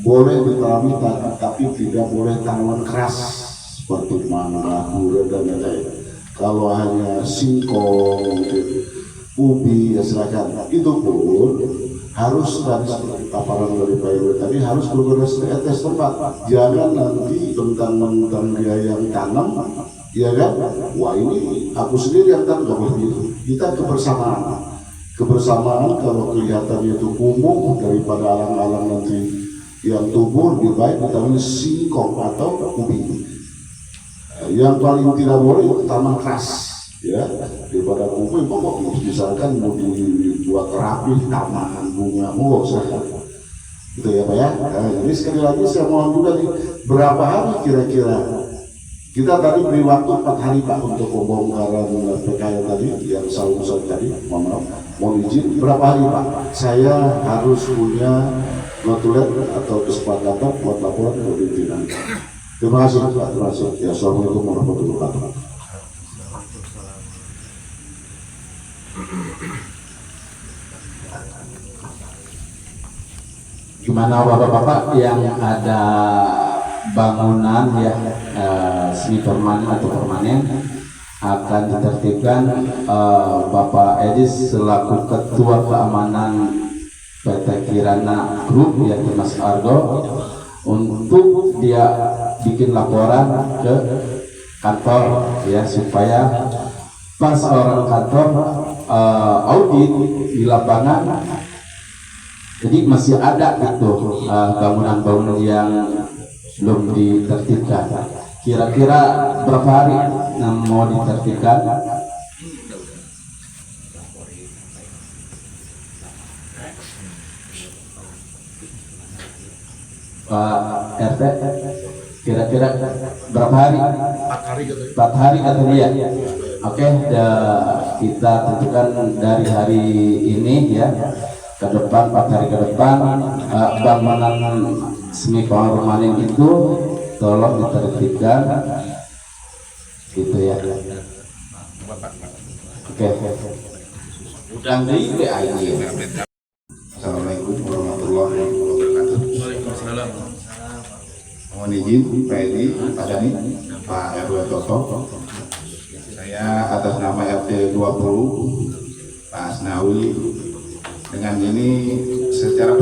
boleh ditanami tapi tidak boleh tanaman keras seperti mangga, durian dan lain-lain. Kalau hanya singkong, ubi, ya silakan. Itu pun harus tadi seperti paparan dari Pak RW tadi harus berkoordinasi dengan RT setempat. Jangan nanti tentang dia yang tanam, ya kan? Wah ini aku sendiri yang tanam begitu. Kita kebersamaan kalau kelihatannya itu kumuh daripada alang-alang nanti yang tumbuh lebih baik ditanam singkong atau ubi. Yang paling tidak boleh itu taman keras, ya daripada kumpul pokok misalkan mau dibuat rapi taman bunga mau gitu ya Pak ya. Nah, jadi sekali lagi saya mohon juga nih berapa hari kira-kira kita tadi beri waktu 4 hari Pak untuk pembongkaran PKL tadi yang saung tadi, mohon izin berapa hari Pak? Saya harus punya notulen atau kesepakatan buat laporan ke pimpinan. Terima kasih Pak, terima kasih. Ya, assalamualaikum warahmatullahi wabarakatuh. Gimana bapak-bapak yang ada bangunan ya semi permanen atau permanen akan ditertibkan Bapak Edis selaku Ketua Keamanan PT Kirana Group ya Mas Argo untuk dia bikin laporan ke kantor ya supaya pas orang kantor audit di lapangan jadi masih ada gitu bangunan-bangunan yang belum ditertibkan. Kira-kira berapa hari yang mau ditertibkan? Pak RT, kira-kira berapa hari? 4 hari kata dia. Oke, kita tentukan dari hari ini ya, ke depan 4 hari ke depan bangunan semi permanen itu tolong ditertibkan gitu ya. Oke. Udang di aja. Assalamualaikum warahmatullahi wabarakatuh. Waalaikumsalam. Mohon izin Pak Edi, Pak Dani, Pak RW Toto. Saya atas nama RT 20 Pak Asnawi dengan ini secara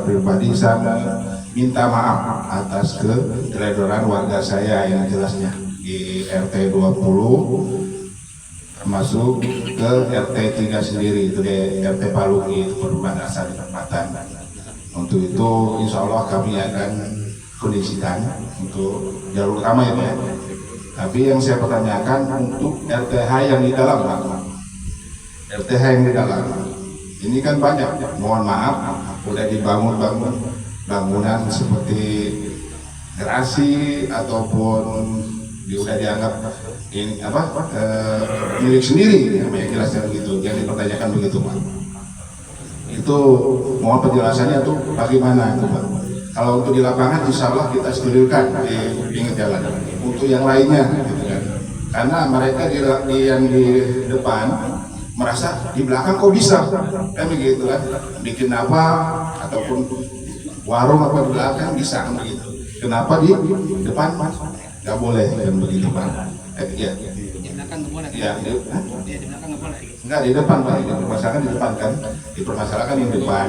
pribadi saya minta maaf atas keteledoran warga saya yang jelasnya di RT 20 termasuk ke RT 3 sendiri, itu di RT Paluki, itu perbatasan perempatan. Untuk itu insya Allah kami akan kondisikan untuk jalur utama ya Pak. Tapi yang saya pertanyakan untuk RTH yang di dalam Pak, RTH yang di dalam ini kan banyak, mohon maaf udah dibangun bangunan seperti gerasi ataupun udah dianggap ini milik sendiri, yang jelasnya begitu, yang dipertanyakan begitu Pak. Itu mohon penjelasannya tuh bagaimana itu Pak. Kalau untuk di lapangan insya Allah kita sterilkan di pinggir jalan. Untuk yang lainnya gitu kan. Karena mereka yang di depan merasa di belakang kok bisa kan begitu kan, bikin apa ataupun warung apa di belakang bisa kan begitu. Kenapa di depan nggak boleh kan begitu Pak? Ya. Ya, enggak di depan Pak, dipermasalahkan di depan kan, dipermasalahkan di depan.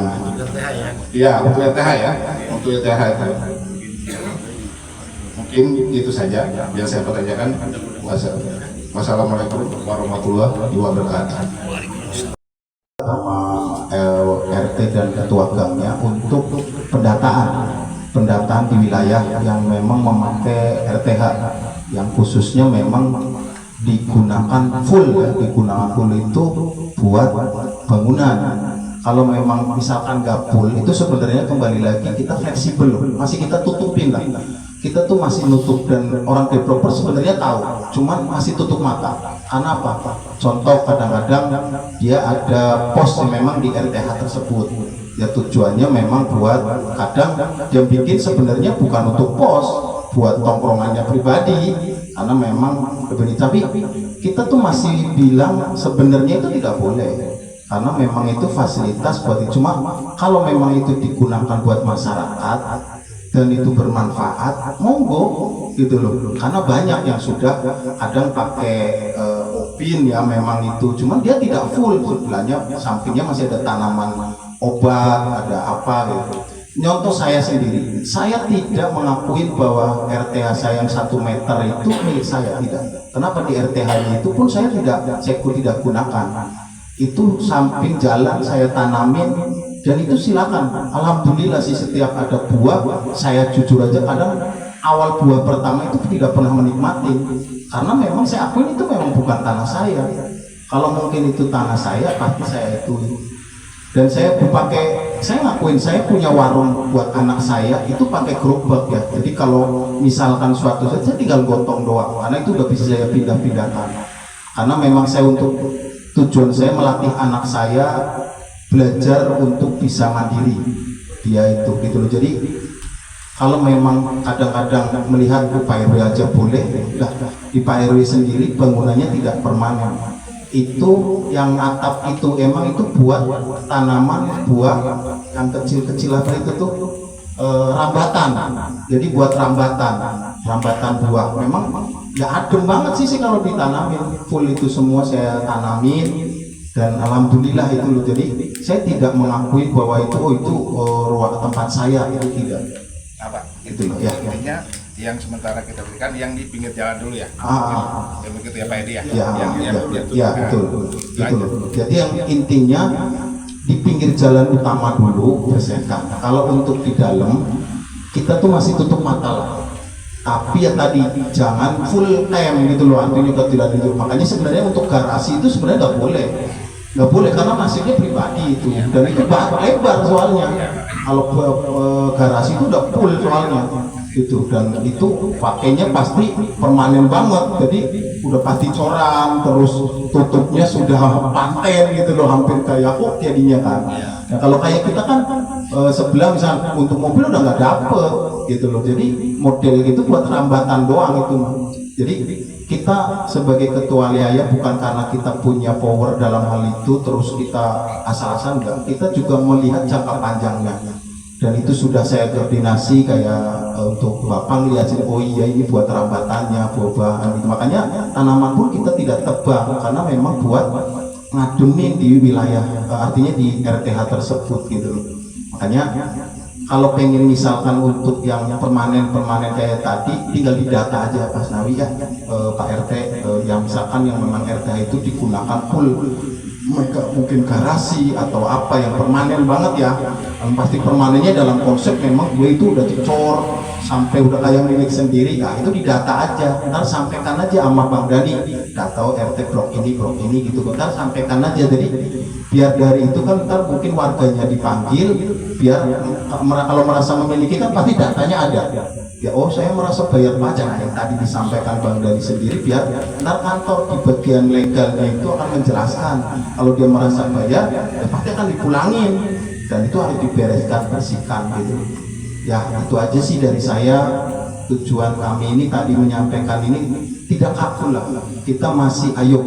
Iya, untuk RTH ya, untuk RTH itu. Mungkin itu saja yang saya pertanyakan. Wassalamualaikum warahmatullahi wabarakatuh. Sama RT dan ketua gangnya untuk pendataan di wilayah yang memang memakai RTH, yang khususnya memang digunakan full itu buat bangunan. Kalau memang misalkan nggak full itu sebenarnya kembali lagi kita fleksibel loh, masih kita tutupin lah. Kita tuh masih nutup dan orang developer sebenarnya tahu, cuman masih tutup mata. Karena apa? Contoh kadang-kadang dia ada pos yang memang di RTH tersebut. Ya tujuannya memang buat kadang dia bikin sebenarnya bukan untuk pos, buat tongkrongannya pribadi. Karena memang tapi kita tuh masih bilang sebenarnya itu tidak boleh karena memang itu fasilitas buat itu. Cuma kalau memang itu digunakan buat masyarakat dan itu bermanfaat, monggo gitu loh. Karena banyak yang sudah kadang pakai opin ya memang itu, cuman dia tidak full sebelahnya, sampingnya masih ada tanaman obat, ada apa gitu. Nyontoh saya sendiri, saya tidak mengakui bahwa RTH saya yang 1 meter itu milik saya, tidak. Kenapa di RTH itu pun saya tidak gunakan. Itu samping jalan saya tanamin dan itu silakan. Alhamdulillah sih setiap ada buah, saya jujur aja kadang awal buah pertama itu tidak pernah menikmati karena memang saya akui itu memang bukan tanah saya. Kalau mungkin itu tanah saya pasti saya itu. Dan saya ngakuin saya punya warung buat anak saya itu pakai gerobak ya. Jadi kalau misalkan suatu saat saya tinggal gotong doang, karena itu udah bisa saya pindah-pindahkan. Karena memang saya untuk tujuan saya melatih anak saya belajar untuk bisa mandiri. Dia itu gitu loh. Jadi kalau memang kadang-kadang melihat Pak RW aja boleh, di Pak RW sendiri bangunannya tidak permanen. Itu yang atap itu emang itu buat tanaman buah yang kecil-kecil apa itu tuh rambatan. Jadi buat rambatan buah. Memang nggak adem banget sih kalau ditanamin. Full itu semua saya tanamin dan alhamdulillah itu loh. Jadi saya tidak mengakui bahwa itu ruang tempat saya, itu tidak. Apa? Itu ya. Intinya yang sementara kita berikan yang di pinggir jalan dulu ya. Ya begitu ya Pak Edi ya. Ya, betul. Jadi yang intinya di pinggir jalan utama dulu bersihkan. Kalau untuk di dalam kita tuh masih tutup mata lah. Tapi ya tadi jangan full time gitu loh, artinya juga tidak tidur. Makanya sebenarnya untuk garasi itu sebenarnya nggak boleh. nggak boleh karena nasibnya pribadi itu, dan itu lebar soalnya. Kalau garasi itu udah full soalnya gitu, dan itu pakainya pasti permanen banget, jadi udah pasti coram, terus tutupnya sudah paten gitu loh, hampir kayak hook jadinya kan. Nah, kalau kayak kita kan sebelah misal untuk mobil udah nggak dapet gitu loh, jadi model itu buat rambatan doang itu mah. Jadi kita sebagai ketua Liaya bukan karena kita punya power dalam hal itu terus kita asal-asalan, enggak, kita juga melihat jangka panjangnya. Dan itu sudah saya koordinasi kayak untuk Bapak ngeliatin, oh iya ini buat rambatannya, buah-buahan gitu. Makanya tanaman pun kita tidak tebang karena memang buat ngademin di wilayah, artinya di RTH tersebut gitu loh. Makanya kalau pengen misalkan untuk yang permanen kayak tadi, tinggal didata aja Pak Nawi ya, Pak RT, yang misalkan yang memang RTH itu digunakan full, mereka mungkin garasi atau apa yang permanen banget ya, yang pasti permanennya dalam konsep memang gue itu udah dicor sampai udah kayak milik sendiri, nah itu didata aja, ntar sampaikan aja sama Bang Dani, data RT blok ini gitu, ntar sampaikan aja. Jadi biar dari itu kan ntar mungkin warganya dipanggil, biar kalau merasa memiliki kan pasti datanya ada ya, oh saya merasa bayar pajak, nah yang tadi disampaikan Bang Dani sendiri, biar ntar kantor di bagian legalnya itu akan menjelaskan kalau dia merasa bayar ya pasti akan dipulangin, dan itu harus dibereskan, bersihkan gitu ya. Itu aja sih dari saya. Tujuan kami ini tadi menyampaikan ini tidak kaku lah, kita masih ayo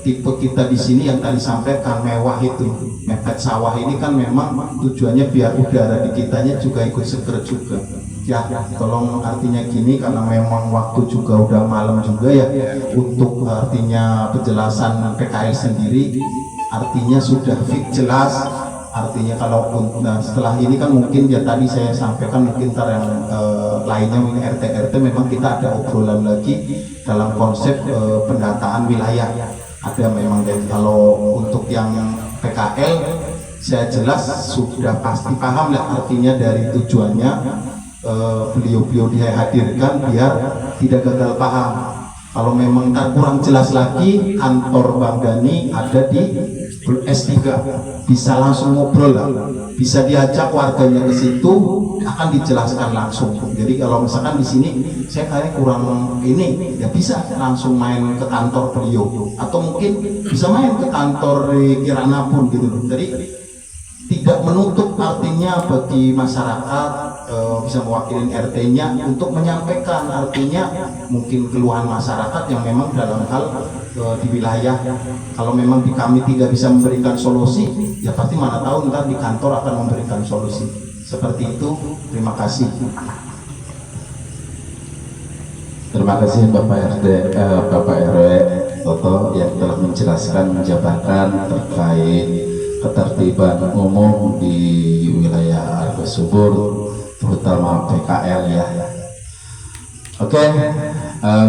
tipe kita di sini yang tadi sampaikan mewah itu, mepet sawah ini kan memang tujuannya biar udara di kitanya juga ikut seger juga ya. Tolong artinya gini, karena memang waktu juga udah malam juga ya, untuk artinya penjelasan PKL sendiri artinya sudah fix jelas. Artinya kalau setelah ini kan mungkin ya tadi saya sampaikan mungkin ntar yang lainnya RT memang kita ada obrolan lagi dalam konsep pendataan wilayah. Ada memang, dan kalau untuk yang PKL saya jelas sudah pasti paham lah artinya dari tujuannya, beliau-beliau dihadirkan biar tidak gagal paham. Kalau memang tak kurang jelas lagi, kantor Bang Dani ada di S3, bisa langsung ngobrol lah, bisa diajak warganya ke situ, akan dijelaskan langsung. Jadi kalau misalkan di sini saya kayak kurang ini, ya bisa langsung main ke kantor beliau, atau mungkin bisa main ke kantor di Kirana pun gitu loh. Jadi tidak menutup artinya bagi masyarakat bisa mewakili RT-nya untuk menyampaikan artinya mungkin keluhan masyarakat yang memang dalam hal di wilayah. Kalau memang di kami tidak bisa memberikan solusi, ya pasti mana tahu ntar di kantor akan memberikan solusi. Seperti itu. Terima kasih. Terima kasih Bapak RT, Bapak RW Toto yang telah menjelaskan, menjabarkan terkait ketertiban umum di wilayah Arga Subur, terutama PKL ya. Oke,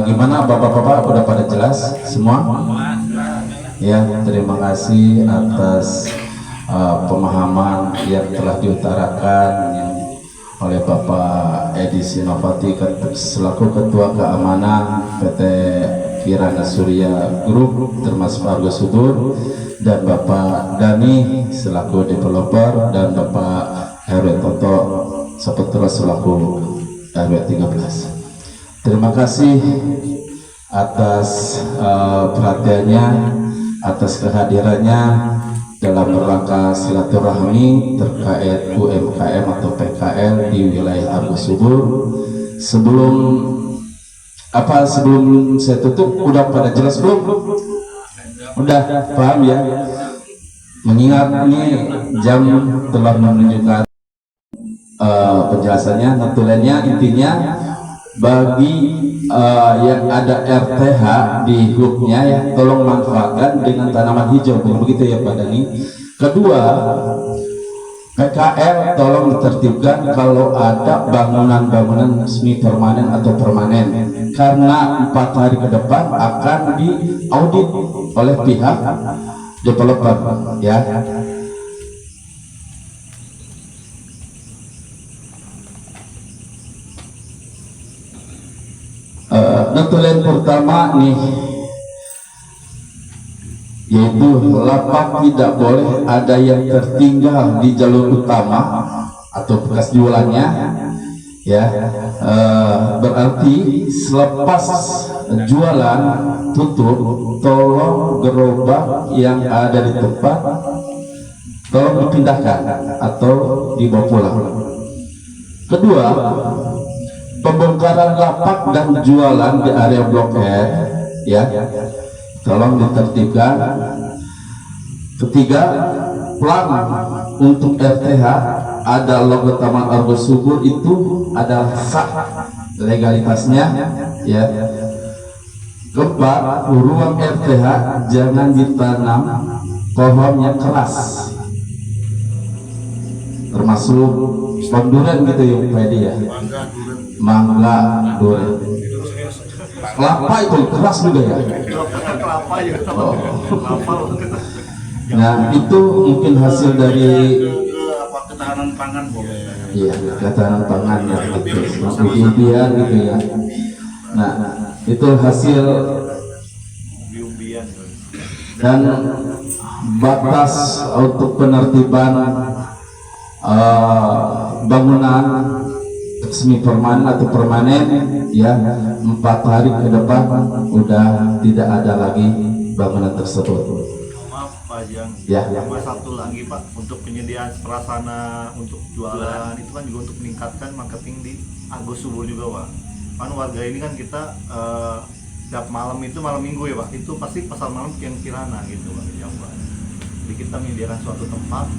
gimana Bapak-bapak, udah pada jelas semua? Ya, terima kasih atas pemahaman yang telah diutarakan oleh Bapak Edi Sinovati selaku Ketua Keamanan PT Kirana Surya Group termasuk Arga Subur, dan Bapak Dani selaku developer, dan Bapak RW Toto Saputra selaku RW 13. Terima kasih atas perhatiannya, atas kehadirannya dalam rangka silaturahmi terkait UMKM atau PKL di wilayah Arga Subur. Sebelum saya tutup, udah pada jelas belum? Udah paham ya? Mengingat ini jam telah menunjukkan penjelasannya, notulennya, intinya bagi yang ada RTH di grupnya ya, tolong manfaatkan dengan tanaman hijau, begitu ya Pak Dani. Kedua, PKL tolong ditertibkan kalau ada bangunan-bangunan semi permanen atau permanen, karena 4 hari ke depan akan diaudit oleh pihak developer ya. Notulen pertama nih, yaitu lapak tidak boleh ada yang tertinggal di jalur utama atau bekas jualannya, ya. Berarti selepas jualan tutup, tolong gerobak yang ada di tempat tolong dipindahkan atau dibawa pulang. Kedua, pembongkaran lapak dan jualan di area Blok R, ya, tolong ditertibkan. Ketiga, plan untuk RTH ada logo Taman Argo Subur itu adalah sah legalitasnya, ya. Keempat, ruang RTH jangan ditanam pohon yang keras, termasuk pohon durian gitu ya, Fedi ya, mangga, durian, kelapa itu keras juga ya. Oh. Nah itu mungkin hasil dari ketahanan pangan boleh. Iya, ketahanan pangan ya, gitu, umbi-umbian gitu ya. Nah itu hasil dan batas untuk penertiban bangunan semi permanen atau permanen, ya, 4 hari ke depan udah tidak ada lagi bangunan tersebut. Pak Jang, ya. Sama satu lagi Pak, untuk penyediaan prasarana untuk jualan itu kan juga untuk meningkatkan marketing di Argo Subur juga Pak. Kan warga ini kan kita setiap malam itu malam minggu ya Pak, itu pasti pasar malam yang Kirana gitu Pak, ya Pak. Jadi kita menyediakan suatu tempat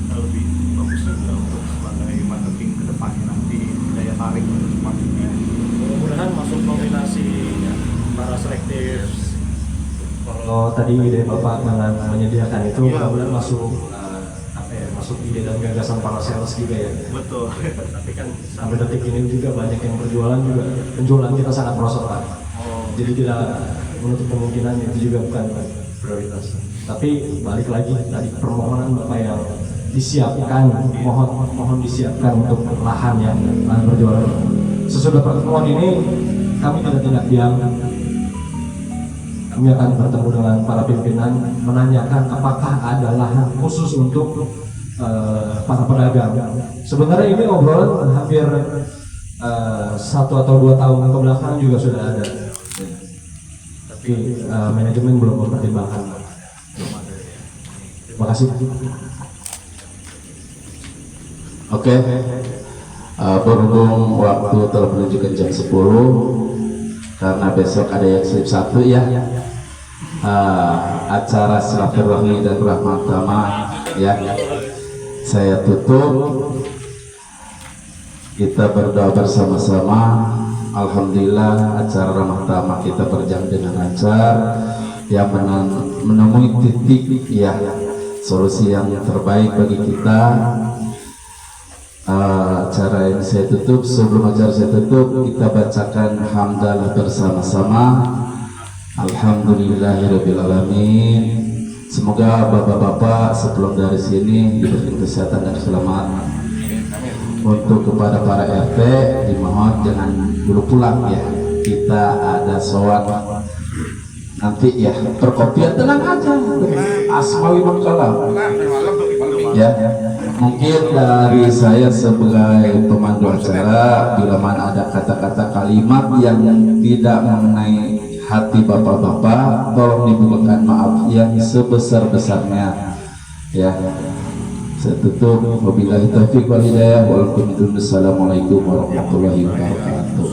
yang lebih bagus juga untuk sebagai marketing ke depannya nanti, daya tarik untuk marketing. Mudah-mudahan masuk nominasi para selektif. Kalau tadi ide Bapak dengan menyediakan itu, mudah-mudahan masuk masuk ide dan gagasan para sales juga ya. Betul. Tapi kan sampai detik ini juga banyak yang berjualan juga, penjualan kita sangat merosot Pak. Jadi tidak menutup kemungkinan itu juga bukan prioritas. Tapi balik lagi tadi permohonan Bapak yang disiapkan, mohon disiapkan untuk lahan ya, lahan berjualan. Sesudah pertemuan ini kami tidak diam. Kami akan bertemu dengan para pimpinan menanyakan apakah ada lahan khusus untuk para pedagang. Sebenarnya ini obrolan hampir 1 atau 2 tahun ke belakang juga sudah ada, tapi manajemen belum mempertimbangkan. Terima kasih. Oke, berhubung waktu telah menunjukkan jam 10, karena besok ada yang slip 1 ya. Acara silaturahmi dan rahmat tamah ya, saya tutup. Kita berdoa bersama-sama. Alhamdulillah acara rahmat tamah kita berjalan dengan lancar, yang menemui titik ya solusi yang terbaik bagi kita. Acara ini saya tutup. Sebelum acara saya tutup, kita bacakan hamdalah bersama-sama. Alhamdulillahirrabbilalamin. Semoga bapak-bapak sebelum dari sini diberi kesehatan dan keselamatan. Untuk kepada para RT dimohon jangan dulu pulang ya, kita ada sholat nanti ya, perkopian tenang aja, asmawi makalam ya. Mungkin dari saya sebagai pemandu acara, bila mana ada kata-kata kalimat yang tidak mengenai hati bapak-bapak, tolong dibukakan maaf yang sebesar-besarnya ya. Saya tutup. Wabillahi taufiq wal hidayah. Assalamualaikum warahmatullahi wabarakatuh.